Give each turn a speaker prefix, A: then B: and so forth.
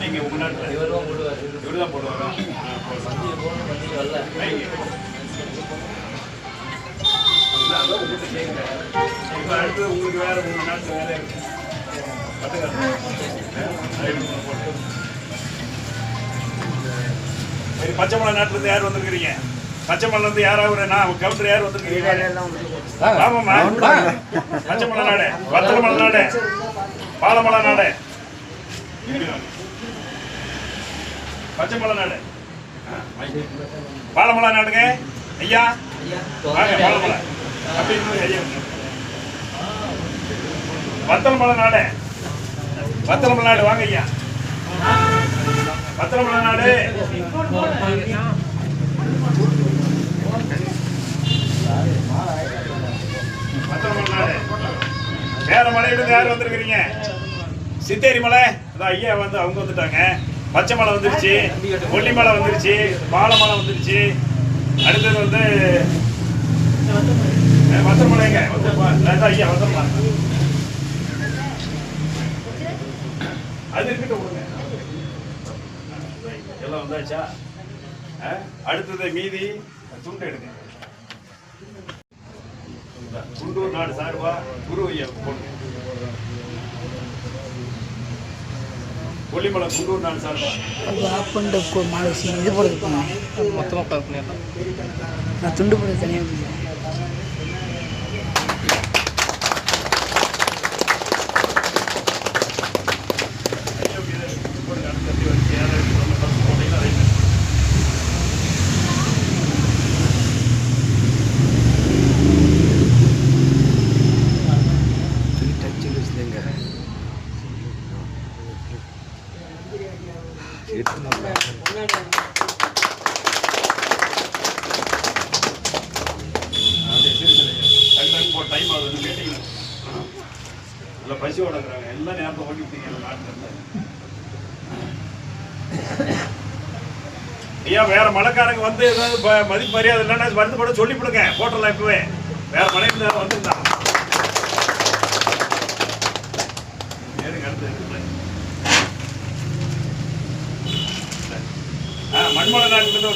A: நீங்க உங்க நாட்டில் இவர் தான் போடுவாரா? இப்போ அடுத்து உங்களுக்கு வேற உங்க நாட்டில் வேலை இருக்கு. பச்சை மலை நாட்டிலேருந்து யார் வந்திருக்கிறீங்க? பச்சை மலையிலேருந்து யாராவது நான் கவுண்டர் யார் வந்திருக்கிறீங்க? ஆமாம்மா, பச்சை மலை நாடு, வத்தல மலை நாடு, பாலமலை நாடு, பச்சை மலை நாடு, பாலமலை நாடுங்க ஐயா. பாலமலை அப்படின்னு ஐயா. வத்தலமலை நாடு, வத்தலமலை நாடு வாங்க ஐயா. வத்தலமலை நாடு, வத்தலமலை நாடு. வேற மலையிலிருந்து யார் வந்திருக்கிறீங்க? சித்தேரி மலை, அதான் ஐயா வந்து அவங்க வந்துட்டாங்க. பச்சை மலை வந்துருச்சு, கொல்லிமலை வந்துருச்சு, பாலமலை வந்துருச்சு. அடுத்தது வந்து வத்தலமலைங்க, ஐயா வத்தலமலை அது இருக்கட்டும் விடுங்க. எல்லாம் வந்தாச்சா? அடுத்தது மீதி துண்டு எடுங்க. குண்டூர் நாடு சார்பா குரு ஐயா போடுங்க. கொல்லிமலை குண்டூர் நாடு சார்பா இது போடுறது மொத்தமாக நான் துண்டு போட தனியாக டைம் ஆகுது கேட்டீங்கன்னா இல்லை பசியோட இருக்கிறாங்க. எல்லாம் நேரத்தை ஓட்டிவிட்டீங்க நாட்டில். ஐயா வேற மலைக்காரங்க வந்து ஏதாவது மதிப்பு மரியாதை இல்லைன்னா வருத்தப்பட சொல்லிவிடுங்க. போட்டலாம் இப்பவே வேற மலையில வந்துருந்தான். மண்மலை நாட்டிலிருந்து